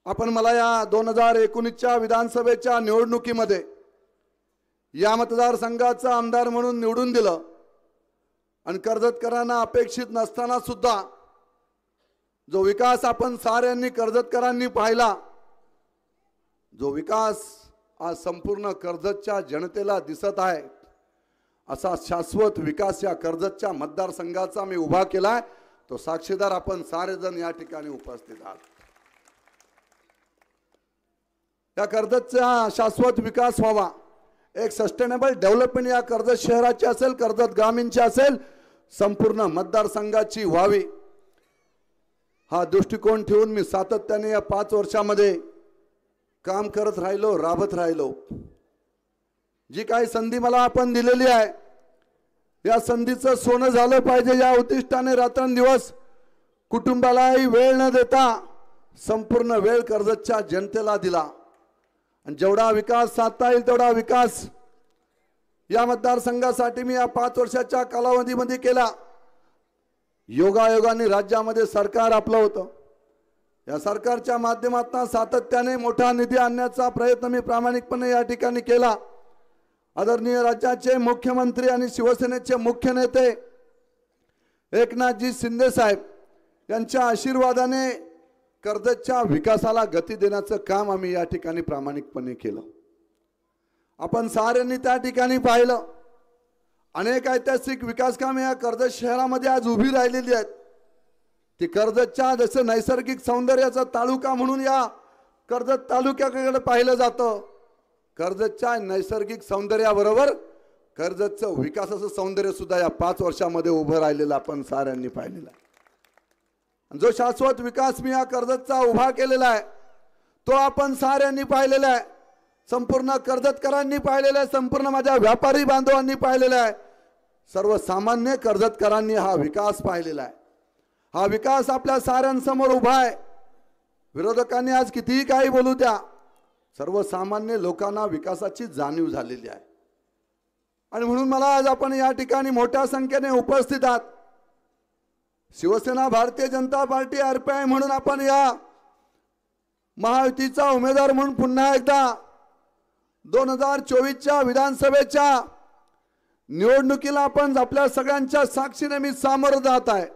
आपण मला या 2019च्या विधानसभेच्या निवडणुकीमध्ये या मतदारसंघाचा आमदार म्हणून निवडून दिलं आणि कर्जतकरांना अपेक्षित नसताना सुद्धा जो विकास आपण साऱ्यांनी कर्जतकरांनी पाहिला, जो विकास आज संपूर्ण कर्जतच्या जनतेला दिसत आहे, असा शाश्वत विकास या कर्जतच्या मतदारसंघाचा मी उभा केलाय। तो साक्षीदार आपण सारे जण या ठिकाणी उपस्थित आहात। या कर्जतचा शाश्वत विकास व्हावा, एक सस्टेनेबल डेव्हलपमेंट या कर्जत शहराची असेल, कर्जत ग्रामीणची असेल, संपूर्ण मतदारसंघाची व्हावी, हा दृष्टिकोन ठेवून मी सातत्याने या 5 वर्षामध्ये काम करत राहिलो, राबत राहिलो। जी काही संधी मला आपण दिलेली आहे, या संधीचं सोनं झालं पाहिजे या उद्दिष्टाने रात्रंदिवस कुटुंबालाही वेळ न देता संपूर्ण वेळ कर्जतच्या जनतेला दिला आणि जेवढा विकास साधता येईल तेवढा विकास या मतदारसंघासाठी मी या 5 वर्षाच्या कालावधीमध्ये केला। योगायोगाने राज्यामध्ये सरकार आपलं होतं, या सरकारच्या माध्यमातून सातत्याने मोठा निधी आणण्याचा प्रयत्न मी प्रामाणिकपणे या ठिकाणी केला। आदरणीय राज्याचे मुख्यमंत्री आणि शिवसेनेचे मुख्य नेते एकनाथजी शिंदे साहेब यांच्या आशीर्वादाने कर्जतच्या विकासाला गती देण्याचं काम आम्ही या ठिकाणी प्रामाणिकपणे केलं। आपण साऱ्यांनी त्या ठिकाणी पाहिलं, अनेक ऐतिहासिक विकास कामे या कर्जत शहरामध्ये आज उभी राहिलेली आहेत। ती कर्जतच्या जसं नैसर्गिक सौंदर्याचा तालुका म्हणून या कर्जत तालुक्याकडे पाहिलं जातं। कर्जतच्या नैसर्गिक सौंदर्याबरोबर कर्जतचं विकासाचं सौंदर्य सुद्धा या 5 वर्षामध्ये उभं राहिलेलं आपण साऱ्यांनी पाहिलेलं आहे। जो शाश्वत विकास मी या कर्जतचा उभा केलेला आहे, तो आपण साऱ्यांनी पाहिलेला आहे, संपूर्ण कर्जतकरांनी पाहिलेला आहे, संपूर्ण माझ्या व्यापारी बांधवांनी पाहिलेला आहे, सर्वसामान्य कर्जतकरांनी हा विकास पाहिलेला आहे। हा विकास आपल्या साऱ्यांसमोर उभा आहे। विरोधकांनी आज कितीही काही बोलू द्या, सर्वसामान्य लोकांना विकासाची जाणीव झालेली आहे आणि म्हणून मला आज आपण या ठिकाणी मोठ्या संख्येने उपस्थित आहात। शिवसेना, भारतीय जनता पार्टी, आरपीआय म्हणून आपण या महायुतीचा उमेदवार म्हणून पुन्हा एकदा 2024च्या विधानसभेच्या निवडणुकीला आपण आपल्या सगळ्यांच्या साक्षीने मी सामोरं जात आहे।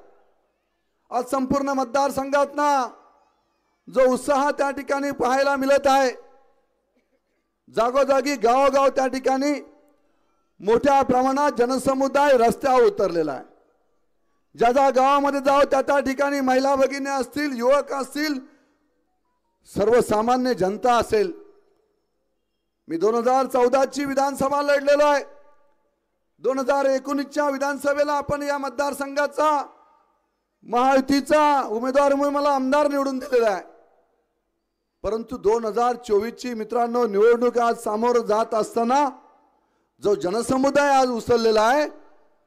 आज संपूर्ण मतदारसंघातना जो उत्साह त्या ठिकाणी पाहायला मिळत आहे, जागोजागी गावोगाव त्या ठिकाणी मोठ्या प्रमाणात जनसमुदाय रस्त्यावर उतरलेला आहे। ज्या ज्या गावामध्ये जाऊ त्या ठिकाणी महिला भगिनी असतील, युवक असतील, सर्वसामान्य जनता असेल। मी 2014ची विधानसभा लढलेलो आहे, 2019च्या विधानसभेला आपण या मतदारसंघाचा महायुतीचा उमेदवार म्हणून मला आमदार निवडून दिलेला आहे। परंतु 2024ची मित्रांनो निवडणूक आज सामोर जात असताना जो जनसमुदाय आज उसळलेला आहे,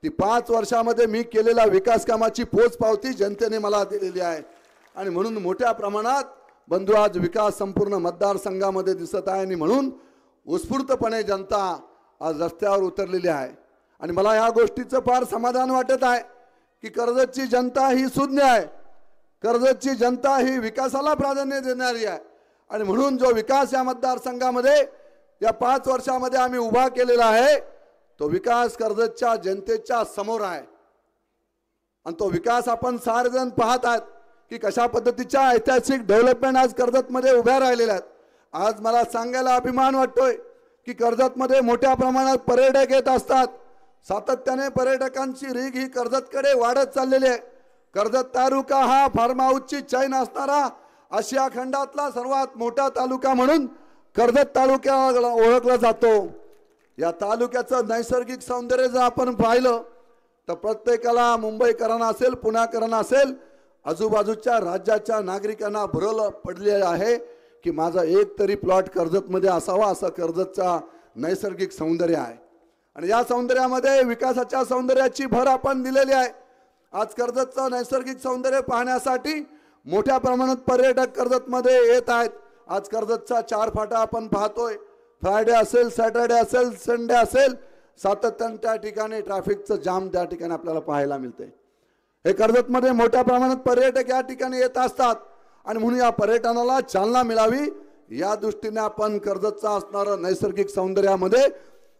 ती 5 वर्षामध्ये मी केलेल्या विकास कामाची पोचपावती जनतेने मला दिलेली आहे आणि म्हणून मोठ्या प्रमाणात बंधू आज विकास संपूर्ण मतदारसंघामध्ये दिसत आहे आणि म्हणून उत्स्फूर्तपणे जनता आज रस्त्यावर उतरलेली आहे आणि मला या गोष्टीचं फार समाधान वाटत आहे की कर्जतची जनता ही सुज्ञ आहे, कर्जतची जनता ही विकासाला प्राधान्य देणारी आहे आणि म्हणून जो विकास या मतदारसंघामध्ये या 5 वर्षामध्ये आम्ही उभा केलेला आहे, तो विकास कर्जतच्या जनतेच्या समोर आहे आणि तो विकास आपण सारेजण पाहत आहात की कशा पद्धतीच्या ऐतिहासिक डेव्हलपमेंट आज कर्जतमध्ये उभ्या राहिलेल्या आहेत। आज मला सांगायला अभिमान वाटतोय की कर्जतमध्ये मोठ्या प्रमाणात पर्यटक येत असतात, सातत्याने पर्यटकांची रीघ ही कर्जतकडे वाढत चाललेली आहे। कर्जत तालुका हा फार्म हाऊसची चैन असणारा आशिया खंडातला सर्वात मोठा तालुका म्हणून कर्जत तालुक्याला ओळखला जातो। या तालुक्याचं नैसर्गिक सौंदर्य जर आपण पाहिलं तर प्रत्येकाला, मुंबईकरांना असेल, पुण्याकरांना असेल, आजूबाजूच्या राज्याच्या नागरिकांना भरलं पडले आहे की माझा एक तरी प्लॉट कर्जतमध्ये असावा, असं कर्जतचा नैसर्गिक सौंदर्य आहे आणि या सौंदर्यामध्ये विकासाच्या सौंदर्याची भर आपण दिलेली आहे। आज कर्जतचं नैसर्गिक सौंदर्य पाहण्यासाठी मोठ्या प्रमाणात पर्यटक कर्जतमध्ये येत आहेत। आज कर्जतचा 4 फाटा आपण पाहतोय, फ्रायडे असेल, सॅटर्डे असेल, संडे असेल, सातत्याने त्या ठिकाणी ट्रॅफिकचं जाम त्या ठिकाणी आपल्याला पाहायला मिळते। हे कर्जतमध्ये मोठ्या प्रमाणात पर्यटक या ठिकाणी येत असतात आणि म्हणून या पर्यटनाला चालना मिळावी या दृष्टीने आपण कर्जतचा असणारं नैसर्गिक सौंदर्यामध्ये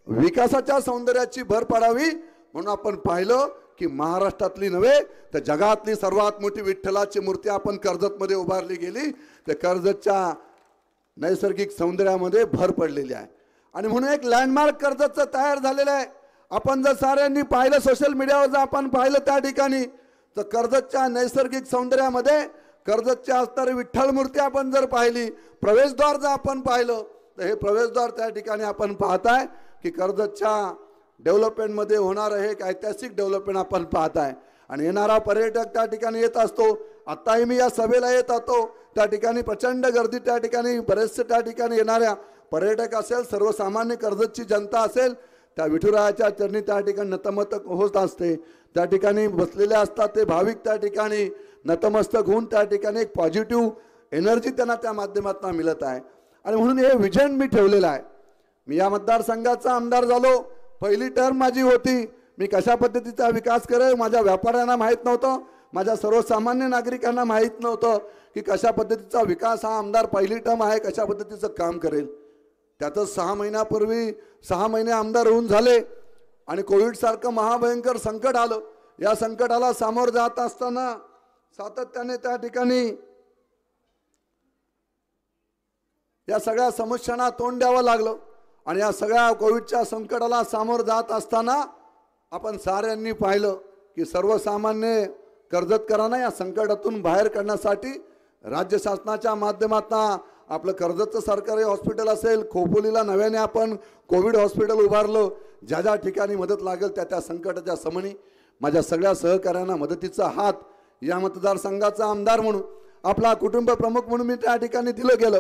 विकासाच्या सौंदर्याची भर पाडावी म्हणून आपण पाहिलं की महाराष्ट्रातली नव्हे तर जगातली सर्वात मोठी विठ्ठलाची मूर्ती आपण कर्जतमध्ये उभारली गेली ते कर्जतच्या नैसर्गिक सौंदर्यामध्ये भर पडलेली आहे आणि म्हणून एक लँडमार्क कर्जतचं तयार झालेलं आहे। आपण जर साऱ्यांनी पाहिलं सोशल मीडियावर जर आपण पाहिलं त्या ठिकाणी तर कर्जतच्या नैसर्गिक सौंदर्यामध्ये कर्जतच्या असणारी विठ्ठल मूर्ती आपण जर पाहिली प्रवेशद्वार जर आपण पाहिलं तर हे प्रवेशद्वार त्या ठिकाणी आपण पाहताय की कर्जतच्या डेव्हलपमेंटमध्ये होणारं हे एक ऐतिहासिक डेव्हलपमेंट आपण पाहताय आणि येणारा पर्यटक त्या ठिकाणी येत असतो। आताही मी या सभेला येत होतो त्या ठिकाणी प्रचंड गर्दी त्या ठिकाणी बरेचसे त्या ठिकाणी येणाऱ्या पर्यटक असेल सर्वसामान्य कर्जतची जनता असेल त्या विठुरायाच्या चरणी त्या ठिकाणी नतमस्तक होत असते। त्या ठिकाणी बसलेले असतात ते भाविक त्या ठिकाणी नतमस्तक होऊन त्या ठिकाणी एक पॉझिटिव्ह एनर्जी त्यांना त्या माध्यमातून मिळत आहे आणि म्हणून हे विजन मी ठेवलेलं आहे। मी या मतदारसंघाचा आमदार झालो पहिली टर्म माझी होती मी कशा पद्धतीचा विकास करेल माझ्या व्यापाऱ्यांना माहीत नव्हतं माझ्या सर्वसामान्य नागरिकांना माहीत नव्हतं की कशा पद्धतीचा विकास हा आमदार पहिली टर्म आहे कशा पद्धतीचं काम करेल। त्यातच 6 महिन्यापूर्वी 6 महिने आमदार होऊन झाले आणि कोविड सारखं महाभयंकर संकट आलं। या संकटाला सामोरं जात असताना सातत्याने त्या ठिकाणी या सगळ्या समस्यांना तोंड द्यावं लागलं आणि या सगळ्या कोविडच्या संकटाला सामोरं जात असताना आपण साऱ्यांनी पाहिलं की सर्वसामान्य कर्जतकरांना या संकटातून बाहेर काढण्यासाठी राज्य शासनाच्या माध्यमातून आपलं कर्जतचं सरकारी हॉस्पिटल असेल खोपोलीला नव्याने आपण कोविड हॉस्पिटल उभारलं ज्या ज्या ठिकाणी मदत लागेल त्या त्या संकटाच्या समणी माझ्या सगळ्या सहकाऱ्यांना मदतीचा हात या मतदारसंघाचा आमदार म्हणून आपला कुटुंब प्रमुख म्हणून मी त्या ठिकाणी दिलं गेलं।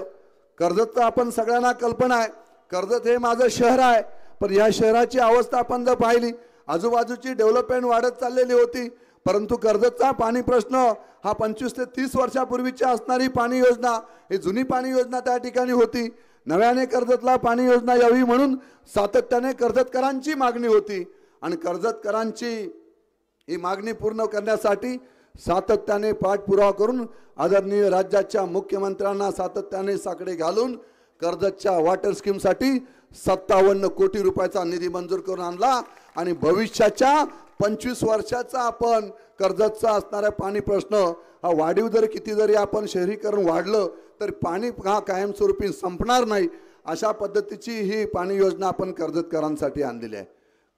कर्जतचं आपण सगळ्यांना कल्पना आहे कर्जत हे माझं शहर आहे पण या शहराची अवस्था आपण जर पाहिली आजूबाजूची डेव्हलपमेंट वाढत चाललेली होती परंतु कर्जतचा पाणी प्रश्न हा 25 ते 30 वर्षापूर्वीची असणारी पाणी योजना ही जुनी पाणी योजना त्या ठिकाणी होती। नव्याने कर्जतला पाणी योजना यावी म्हणून सातत्याने कर्जतकरांची मागणी होती आणि कर्जतकरांची ही मागणी पूर्ण करण्यासाठी सातत्याने पाठपुरावा करून आदरणीय राज्याच्या मुख्यमंत्र्यांना सातत्याने साकडे घालून कर्जतच्या वॉटर स्कीमसाठी 57 कोटी रुपयाचा निधी मंजूर करून आणला आणि भविष्याच्या 25 वर्षाचा आपण कर्जतचा असणारा पाणी प्रश्न हा वाढीव जरी किती जरी आपण शहरीकरण वाढलं तर पाणी हा कायमस्वरूपी संपणार नाही अशा पद्धतीची ही पाणी योजना आपण कर्जतकरांसाठी आणलेली आहे।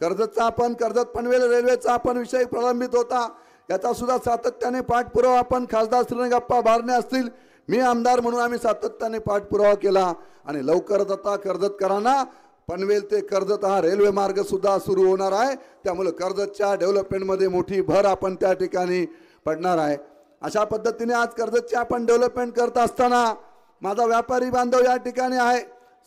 कर्जतचा आपण कर्जत पनवेल रेल्वेचा आपण विषय प्रलंबित होता याचा सुद्धा सातत्याने पाठपुरावा आपण खासदार श्रीरंगप्पा बारणे असतील मी आमदार म्हणून आम्ही सातत्याने पाठपुरावा केला आणि लवकरच आता कर्जतकरांना पनवेल ते कर्जत हा रेल्वे मार्ग सुद्धा सुरू होणार आहे त्यामुळे कर्जतच्या डेव्हलपमेंटमध्ये मोठी भर आपण त्या ठिकाणी पडणार आहे। अशा पद्धतीने आज कर्जतची आपण डेव्हलपमेंट करत असताना माझा व्यापारी बांधव या ठिकाणी आहे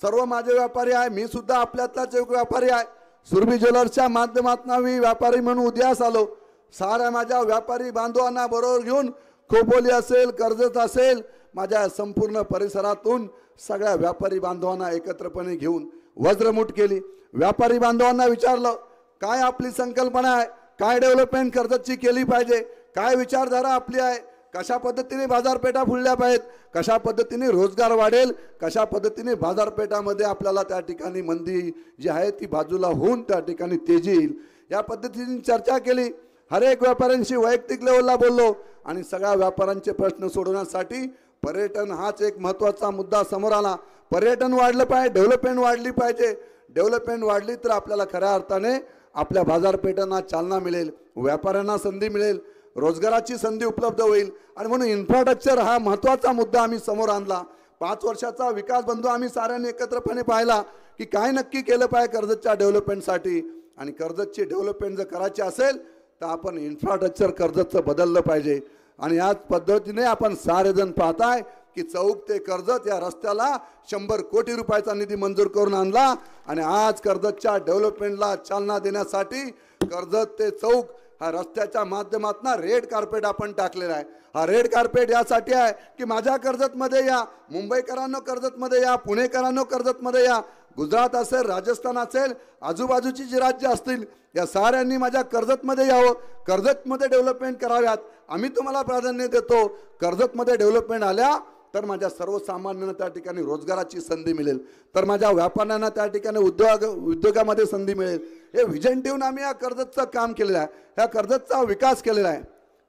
सर्व माझे व्यापारी आहे मी सुद्धा आपल्यातलाच एक व्यापारी आहे। सुरभी ज्वेलर्सच्या माध्यमातून मी व्यापारी म्हणून उदयास आलो साऱ्या माझ्या व्यापारी बांधवांना बरोबर घेऊन खोपोली असेल कर्जत असेल माझ्या संपूर्ण परिसरातून सगळ्या व्यापारी बांधवांना एकत्रपणे घेऊन वज्रमुठ केली। व्यापारी बांधवांना विचारलं काय आपली संकल्पना आहे काय डेव्हलपमेंट कर्जतची केली पाहिजे काय विचारधारा आपली आहे कशा पद्धतीने बाजारपेठा फुलल्या पाहिजेत कशा पद्धतीने रोजगार वाढेल कशा पद्धतीने बाजारपेठामध्ये आपल्याला त्या ठिकाणी मंदी जी आहे ती बाजूला होऊन त्या ठिकाणी तेजी येईल या पद्धतीने चर्चा केली। हर एक व्यापाऱ्यांशी वैयक्तिक लेवलला बोललो आणि सगळ्या व्यापाऱ्यांचे प्रश्न सोडवण्यासाठी पर्यटन हाच एक महत्त्वाचा मुद्दा समोर आला। पर्यटन वाढलं पाहिजे डेव्हलपमेंट वाढली पाहिजे डेव्हलपमेंट वाढली तर आपल्याला खऱ्या अर्थाने आपल्या बाजारपेठांना चालना मिळेल व्यापाऱ्यांना संधी मिळेल रोजगाराची संधी उपलब्ध होईल आणि म्हणून इन्फ्रास्ट्रक्चर हा महत्त्वाचा मुद्दा आम्ही समोर आणला। 5 वर्षाचा विकास बंधू आम्ही साऱ्यांनी एकत्रपणे पाहिला की काय नक्की केलं पाहिजे कर्जतच्या डेव्हलपमेंटसाठी आणि कर्जतची डेव्हलपमेंट जर करायची असेल तर आपण इन्फ्रास्ट्रक्चर कर्जतचं बदललं पाहिजे आणि याच पद्धतीने आपण सारेजण पाहताय की चौक ते कर्जत या रस्त्याला 100 कोटी रुपयाचा निधी मंजूर करून आणला आणि आज कर्जतच्या डेव्हलपमेंटला चालना देण्यासाठी कर्जत ते चौक हा रस्त्याच्या माध्यमातून रेड कार्पेट आपण टाकलेला आहे। हा रेड कार्पेट यासाठी आहे की माझ्या कर्जतमध्ये या, मुंबईकरांनो कर्जतमध्ये या, पुणेकरांनो कर्जतमध्ये या, गुजरात असेल, राजस्थान असेल, आजूबाजूची जी राज्य असतील या साऱ्यांनी माझ्या कर्जतमध्ये यावं, कर्जतमध्ये डेव्हलपमेंट कराव्यात। आम्ही तुम्हाला प्राधान्य देतो। कर्जतमध्ये डेव्हलपमेंट आल्या तर माझ्या सर्वसामान्यांना त्या ठिकाणी रोजगाराची संधी मिळेल, तर माझ्या व्यापाऱ्यांना त्या ठिकाणी उद्योगामध्ये संधी मिळेल। हे विजन ठेवून आम्ही या कर्जतचं काम केलेलं आहे, ह्या कर्जतचा विकास केलेला आहे।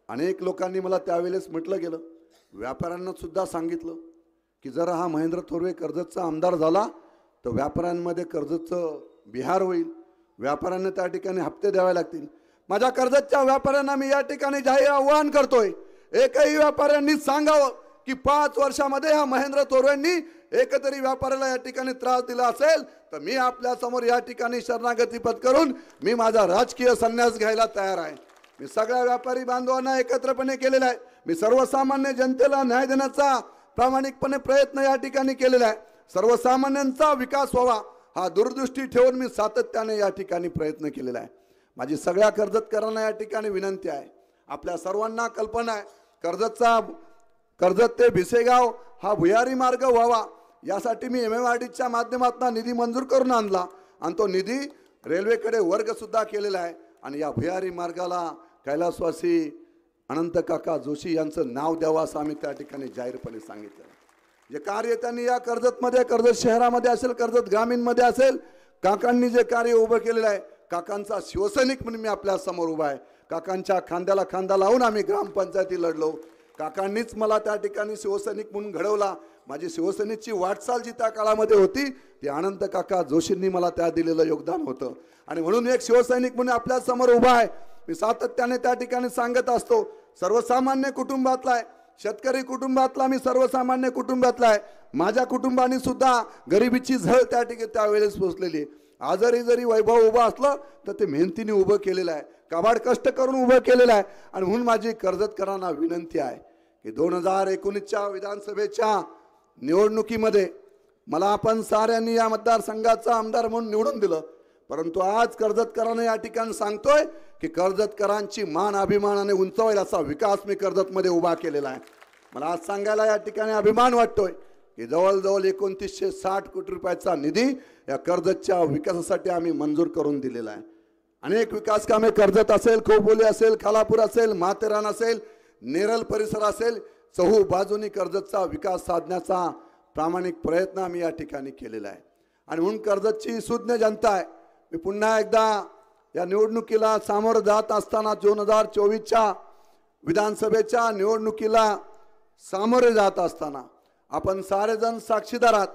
अनेक लोकांनी मला त्यावेळेस म्हटलं गेलं, व्यापाऱ्यांना सुद्धा सांगितलं की जर हा महेंद्र थोरवे कर्जतचा आमदार झाला तर व्यापाऱ्यांमध्ये कर्जतचं बिहार होईल, व्यापाऱ्यांना त्या ठिकाणी हप्ते द्यावे लागतील। माझ्या कर्जतच्या व्यापाऱ्यांना मी या ठिकाणी जाहीर आवाहन करतोय, एकही व्यापाऱ्यांनी सांगावं की 5 वर्षामध्ये हा महेंद्र थोरवेंनी एकतरी व्यापाऱ्याला या ठिकाणी त्रास दिला असेल तर मी आपल्या समोर या ठिकाणी शरणागती पत्करून मी माझा राजकीय संन्यास घ्यायला तयार आहे। मी सगळ्या व्यापारी बांधवांना एकत्रपणे केलेला आहे। मी सर्वसामान्य जनतेला न्याय देण्याचा प्रामाणिकपणे प्रयत्न या ठिकाणी केलेला आहे। सर्वसामान्यांचा विकास व्हावा हा दूरदृष्टी ठेवून मी सातत्याने या ठिकाणी प्रयत्न केलेला आहे। माझी सगळ्या कर्जतकरांना या ठिकाणी विनंती आहे, आपल्या सर्वांना कल्पना आहे कर्जत ते भिसेगाव हा भुयारी मार्ग व्हावा, यासाठी मी MMRDच्या माध्यमातून निधी मंजूर करून आणला आणि तो निधी रेल्वेकडे वर्ग सुद्धा केलेला आहे। आणि या भुयारी मार्गाला कैलासवासी अनंत काका जोशी यांचं नाव द्यावं असं आम्ही त्या ठिकाणी जाहीरपणे सांगितलं। जे कार्य त्यांनी या कर्जतमध्ये, कर्जत शहरामध्ये असेल, कर्जत ग्रामीणमध्ये असेल, काकांनी जे कार्य उभं केलेलं आहे, काकांचा शिवसैनिक म्हणून मी आपल्या समोर उभा आहे। काकांच्या खांद्याला खांदा लावून आम्ही ग्रामपंचायती लढलो, काकांनीच मला त्या ठिकाणी शिवसैनिक म्हणून घडवला। माझी शिवसेनेची वाटचाल जी त्या काळामध्ये होती ती अनंत काका जोशींनी मला त्या दिलेलं योगदान होतं आणि म्हणून एक शिवसैनिक म्हणून आपल्या समोर उभा आहे। मी सातत्याने त्या ठिकाणी सांगत असतो, सर्वसामान्य कुटुंबातला आहे, शेतकरी कुटुंबातला, मी सर्वसामान्य कुटुंबातला आहे। माझ्या कुटुंबाने सुद्धा गरिबीची झळ त्या ठिकाणी त्यावेळेस पोचलेली। आजही जरी वैभव उभं असलं तर ते मेहनतीने उभं केलेलं आहे, काबाड कष्ट करून उभं केलेलं आहे। आणि म्हणून माझी कर्जतकरांना विनंती आहे की 2019च्या विधानसभेच्या निवडणुकीमध्ये मला आपण साऱ्यांनी या मतदारसंघाचा आमदार म्हणून निवडून दिलं, परंतु आज कर्जतकरांना या ठिकाणी सांगतोय की कर्जतकरांची मान अभिमानाने उंचावेल असा विकास मी कर्जतमध्ये उभा केलेला आहे। मला आज सांगायला या ठिकाणी अभिमान वाटतोय की जवळजवळ 2960 कोटी रुपयाचा निधी या कर्जतच्या विकासासाठी आम्ही मंजूर करून दिलेला आहे। अनेक विकास कामे कर्जत असेल, खोपोली असेल, खालापूर असेल, माथेरान असेल, नेरळ परिसर असेल, चहू बाजूनी कर्जतचा विकास साधण्याचा प्रामाणिक प्रयत्न आम्ही या ठिकाणी केलेला आहे। आणि म्हणून कर्जतची सुज्ञ जनता आहे। मी पुन्हा एकदा या निवडणुकीला सामोरं जात असताना 2024च्या विधानसभेच्या निवडणुकीला सामोरे जात असताना आपण सारेजण साक्षीदार आहात,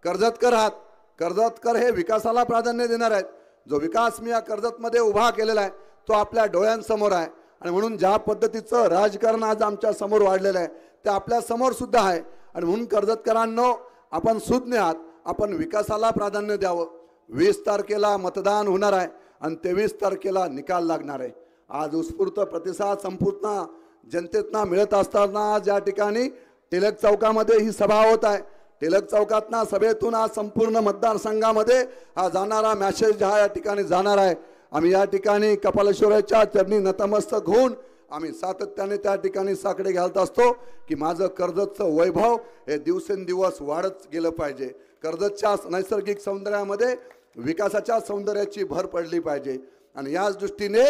कर्जतकर आहात। कर्जतकर हे विकासाला प्राधान्य देणार आहेत। जो विकास मी या कर्जतमध्ये उभा केलेला आहे तो आपल्या डोळ्यांसमोर आहे आणि म्हणून ज्या पद्धतीचं राजकारण आज आमच्या समोर वाढलेलं आहे ते आपल्या समोर सुद्धा आहे। आणि म्हणून कर्जतकरांनो, आपण सुज्ञ आहात, आपण विकासाला प्राधान्य द्यावं। 20 तारखेला मतदान होणार आहे आणि 23 तारखेला निकाल लागणार आहे। आज उत्स्फूर्त प्रतिसाद संपूर्ण जनतेतना मिळत असताना आज या ठिकाणी टिळक चौकामध्ये ही सभा होत आहे। टिळक चौकातना सभेतून आज संपूर्ण मतदारसंघामध्ये हा जाणारा मेसेज हा या ठिकाणी जाणार आहे। आम्ही या ठिकाणी कपालेश्वराच्या चरणी नतमस्तक होऊन आम्ही सातत्याने त्या ठिकाणी साकडे घालत असतो की माझं कर्जतचं वैभव हे दिवसेंदिवस वाढत गेलं पाहिजे। कर्जतच्या नैसर्गिक सौंदर्यामध्ये विकासाच्या सौंदर्याची भर पडली पाहिजे आणि याच दृष्टीने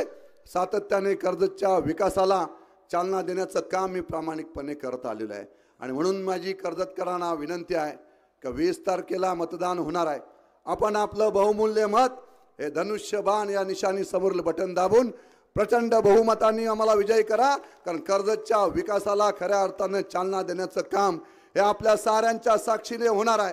सातत्याने कर्जतच्या विकासाला चालना देण्याचं काम मी प्रामाणिकपणे करत आलेलो आहे। आणि म्हणून माझी कर्जतकरांना विनंती आहे की 20 तारखेला मतदान होणार आहे। आपण आपलं बहुमूल्य मत हे धनुष्यबाण या निशाणी समोर बटन दाबून प्रचंड बहुमतांनी आम्हाला विजयी करा, कारण कर्जतच्या विकासाला खऱ्या अर्थाने चालना देण्याचं काम हे आपल्या साऱ्यांच्या साक्षीने होणार आहे।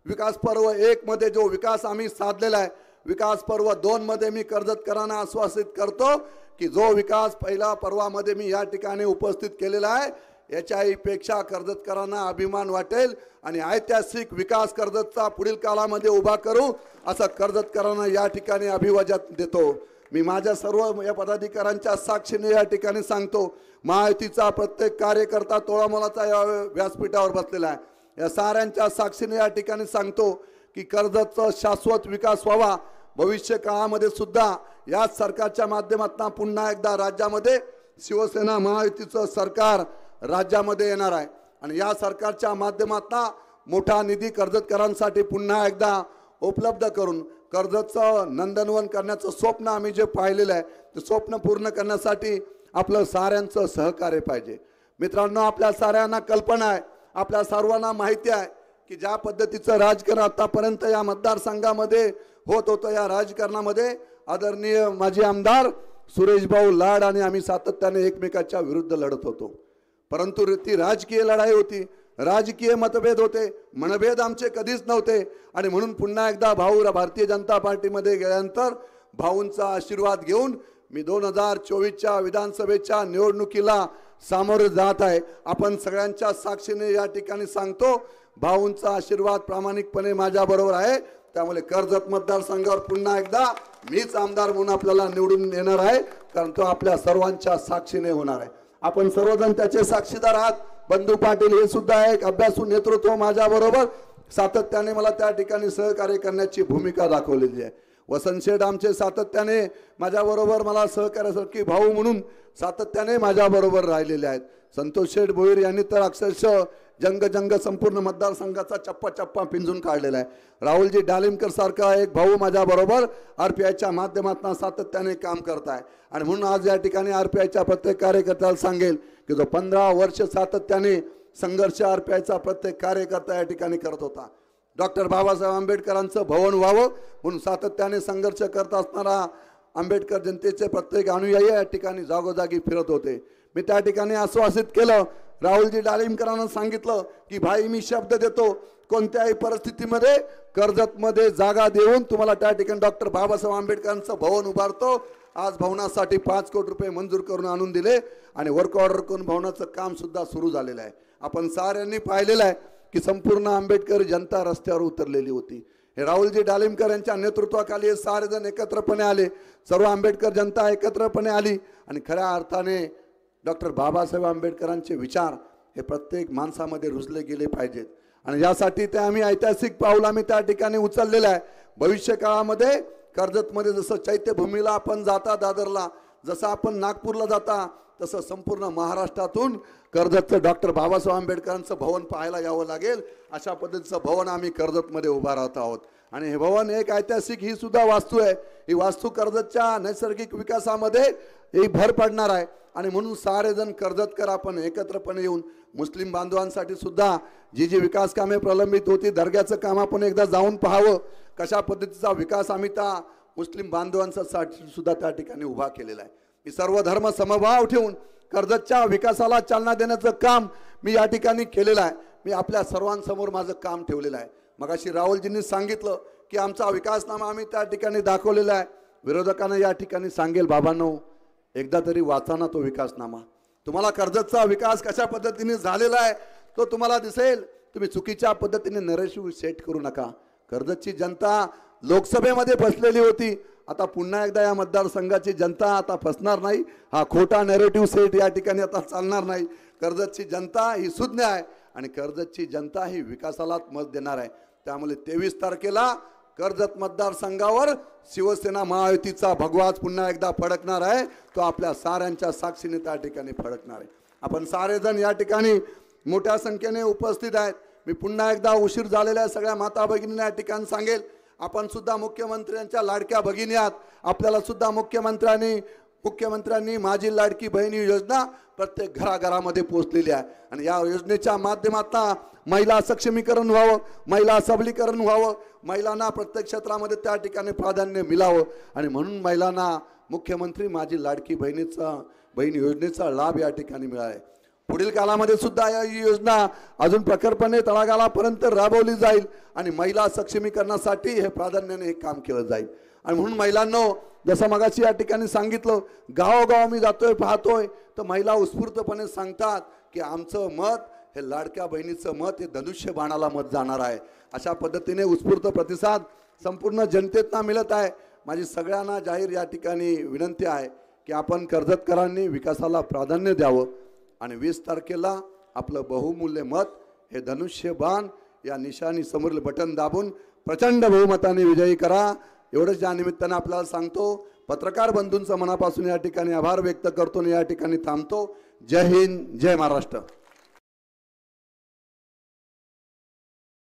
विकास पर्व 1 मध्ये जो विकास आम्ही साधलेला आहे, विकास पर्व 2 मध्ये मी कर्जतकरांना आश्वासित करतो की जो विकास पहिल्या पर्वामध्ये मी या ठिकाणी उपस्थित केलेला आहे याच्याही पेक्षा कर्जतकरांना अभिमान वाटेल आणि ऐतिहासिक विकास कर्जतचा पुढील काळामध्ये उभा करू असं कर्जतकरांना या ठिकाणी अभिवादन देतो। मी माझ्या सर्व या पदाधिकाऱ्यांच्या साक्षीने या ठिकाणी सांगतो, महायुतीचा प्रत्येक कार्यकर्ता तोळामोलाचा या व्यासपीठावर बसलेला आहे। या साऱ्यांच्या साक्षीने या ठिकाणी सांगतो की कर्जतचा शाश्वत विकास व्हावा, भविष्य काळामध्ये सुद्धा याच सरकारच्या माध्यमातून पुन्हा एकदा राज्यामध्ये शिवसेना महायुतीचं सरकार राज्यामध्ये येणार आहे आणि या सरकारच्या माध्यमातून मोठा निधी कर्जतकरांसाठी पुन्हा एकदा उपलब्ध करून कर्जतचं नंदनवन करण्याचं स्वप्न आम्ही जे पाहिलेलं आहे ते स्वप्न पूर्ण करण्यासाठी आपलं साऱ्यांचं सहकार्य पाहिजे। मित्रांनो, आपल्या साऱ्यांना कल्पना आहे, आपल्या सर्वांना माहिती आहे की ज्या पद्धतीचं राजकारण आतापर्यंत या मतदारसंघामध्ये होत होतं, या राजकारणामध्ये आदरणीय माजी आमदार सुरेश भाऊ लाड आणि आम्ही सातत्याने एकमेकाच्या विरुद्ध लढत होतो, परंतु ती राजकीय लढाई होती, राजकीय मतभेद होते, मनभेद आमचे कधीच नव्हते आणि म्हणून पुन्हा एकदा भाऊ भारतीय जनता पार्टीमध्ये गेल्यानंतर भाऊंचा आशीर्वाद घेऊन मी 2024च्या विधानसभेच्या निवडणुकीला सामोरे जात आहे। आपण सगळ्यांच्या साक्षीने या ठिकाणी सांगतो, भाऊंचा आशीर्वाद प्रामाणिकपणे माझ्या बरोबर आहे, त्यामुळे कर्जत मतदारसंघावर पुन्हा एकदा मीच आमदार म्हणून आपल्याला निवडून येणार आहे, कारण तो आपल्या सर्वांच्या साक्षीने होणार आहे। आपण सर्वजण त्याचे साक्षीदार आहात। बंधू पाटील हे सुद्धा एक अभ्यासू नेतृत्व माझ्या बरोबर सातत्याने मला त्या ठिकाणी सहकार्य करण्याची भूमिका दाखवलेली आहे। वसंत शेठ आमचे सातत्याने माझ्या बरोबर मला सहकार्यासारखी भाऊ म्हणून सातत्याने माझ्या बरोबर राहिलेले आहेत। संतोष शेठ भोईर यांनी तर अक्षरशः जंग संपूर्ण मतदारसंघाचा चप्पा चप्पा पिंजून काढलेला आहे। राहुलजी डालिमकर सारखा एक भाऊ माझ्या बरोबर आरपीआयच्या माध्यमातून सातत्याने काम करत आहे आणि म्हणून आज या ठिकाणी आरपीआयच्या प्रत्येक कार्यकर्त्याला सांगेल की जो 15 वर्ष सातत्याने संघर्ष आरपीआयचा प्रत्येक कार्यकर्ता या ठिकाणी करत होता, डॉक्टर बाबासाहेब आंबेडकरांचं भवन व्हावं म्हणून सातत्याने संघर्ष करत असणारा आंबेडकर जनतेचे प्रत्येक अनुयायी या ठिकाणी जागोजागी फिरत होते। मी त्या ठिकाणी आश्वासित केलं, राहुलजी डालिमकरांना सांगितलं की भाई मी शब्द देतो, कोणत्याही परिस्थितीमध्ये कर्जतमध्ये जागा देऊन तुम्हाला त्या ठिकाणी डॉक्टर बाबासाहेब आंबेडकरांचं भवन उभारतो। आज भवनासाठी 5 कोटी रुपये मंजूर करून आणून दिले आणि वर्क ऑर्डर करून भवनाचं काम सुद्धा सुरू झालेलं आहे। आपण साऱ्यांनी पाहिलेलं आहे की संपूर्ण आंबेडकर जनता रस्त्यावर उतरलेली होती। हे राहुलजी डालिमकर यांच्या नेतृत्वाखाली हे सारे जण एकत्रपणे आले, सर्व आंबेडकर जनता एकत्रपणे आली आणि खऱ्या अर्थाने डॉक्टर बाबासाहेब आंबेडकरांचे विचार हे प्रत्येक माणसामध्ये रुजले गेले पाहिजेत आणि यासाठी ते आम्ही ऐतिहासिक पाऊल आम्ही त्या ठिकाणी उचललेलं आहे। भविष्य काळामध्ये कर्जतमध्ये जसं चैत्यभूमीला आपण जाता, दादरला जसं आपण नागपूरला जाता, तसं संपूर्ण महाराष्ट्रातून कर्जतचं डॉक्टर बाबासाहेब आंबेडकरांचं भवन पाहायला यावं लागेल, अशा पद्धतीचं भवन आम्ही कर्जतमध्ये उभारत आहोत आणि हे भवन एक ऐतिहासिक ही सुद्धा वास्तू आहे। ही वास्तू कर्जतच्या नैसर्गिक विकासामध्ये ही भर पडणार आहे आणि म्हणून सारे जण कर्जतकर आपण एकत्रपणे येऊन मुस्लिम बांधवांसाठी सुद्धा जी विकास कामे प्रलंबित होती, दर्ग्याचं काम आपण एकदा जाऊन पाहावं, कशा पद्धतीचा विकास आम्ही त्या मुस्लिम बांधवांसाठी सुद्धा त्या ठिकाणी उभा केलेला आहे। मी सर्व धर्म समभाव ठेवून कर्जतच्या विकासाला चालना देण्याचं काम मी या ठिकाणी केलेलं आहे। मी आपल्या सर्वांसमोर माझं काम ठेवलेलं आहे। मगाशी राहुलजींनी सांगितलं की आमचा विकासनामा आम्ही त्या ठिकाणी दाखवलेला आहे। विरोधकांना या ठिकाणी सांगेल, बाबांनो एकदा तरी वाचा ना तो विकासनामा, तुम्हाला कर्जतचा विकास कशा पद्धतीने झालेला आहे तो तुम्हाला दिसेल। तुम्ही चुकीच्या पद्धतीने नरेटिव्ह सेट करू नका। कर्जतची जनता लोकसभेमध्ये फसलेली होती, आता पुन्हा एकदा या मतदारसंघाची जनता आता फसणार नाही, हा खोटा नरेटिव्ह सेट या ठिकाणी आता चालणार नाही। कर्जतची जनता ही सुज्ञ आहे आणि कर्जतची जनता ही विकासाला मत देणार आहे। त्यामुळे 23 तारखेला कर्जत मतदारसंघावर शिवसेना महायुतीचा भगवाच पुन्हा एकदा फडकणार आहे, तो आपल्या साऱ्यांच्या साक्षीने त्या ठिकाणी फडकणार आहे। आपण सारे जण या ठिकाणी मोठ्या संख्येने उपस्थित आहेत। मी पुन्हा एकदा उशीर झालेल्या सगळ्या माता भगिनींना या ठिकाणी सांगेल, आपण सुद्धा मुख्यमंत्र्यांच्या लाडक्या भगिनी आहात। आपल्याला सुद्धा मुख्यमंत्र्यांनी माझी लाडकी बहिणी योजना प्रत्येक घराघरामध्ये पोहोचलेली आहे आणि या योजनेच्या माध्यमातून महिला सक्षमीकरण व्हावं, महिला सबलीकरण व्हावं, महिलांना प्रत्येक क्षेत्रामध्ये त्या ठिकाणी प्राधान्य मिळावं आणि म्हणून महिलांना मुख्यमंत्री माझी लाडकी बहिणी योजनेचा लाभ या ठिकाणी मिळाला। पुढील काळामध्ये सुद्धा ही योजना अजून प्रखरपणे तळागाळापर्यंत राबवली जाईल आणि महिला सक्षमीकरणासाठी हे प्राधान्याने हे काम केलं जाईल आणि म्हणून महिलांनो, जसं मगाशी या ठिकाणी सांगितलं, गावोगाव मी जातोय पाहतोय तर महिला उत्स्फूर्तपणे सांगतात की आमचं मत हे लाडक्या बहिणीचं मत हे धनुष्यबाणाला मत जाणार आहे। अशा पद्धतीने उत्स्फूर्त प्रतिसाद संपूर्ण जनतेतना मिळत आहे। माझी सगळ्यांना जाहीर या ठिकाणी विनंती आहे की आपण कर्जतकरांनी विकासाला प्राधान्य द्यावं आणि 20 तारखेला आपलं बहुमूल्य मत हे धनुष्यबाण या निशाणी समोरील बटन दाबून प्रचंड बहुमताने विजयी करा। एवढंच या निमित्ताने आपल्याला सांगतो। पत्रकार बंधूंचा मनापासून या ठिकाणी आभार व्यक्त करतो आणि या ठिकाणी थांबतो. जय हिंद, जय महाराष्ट्र.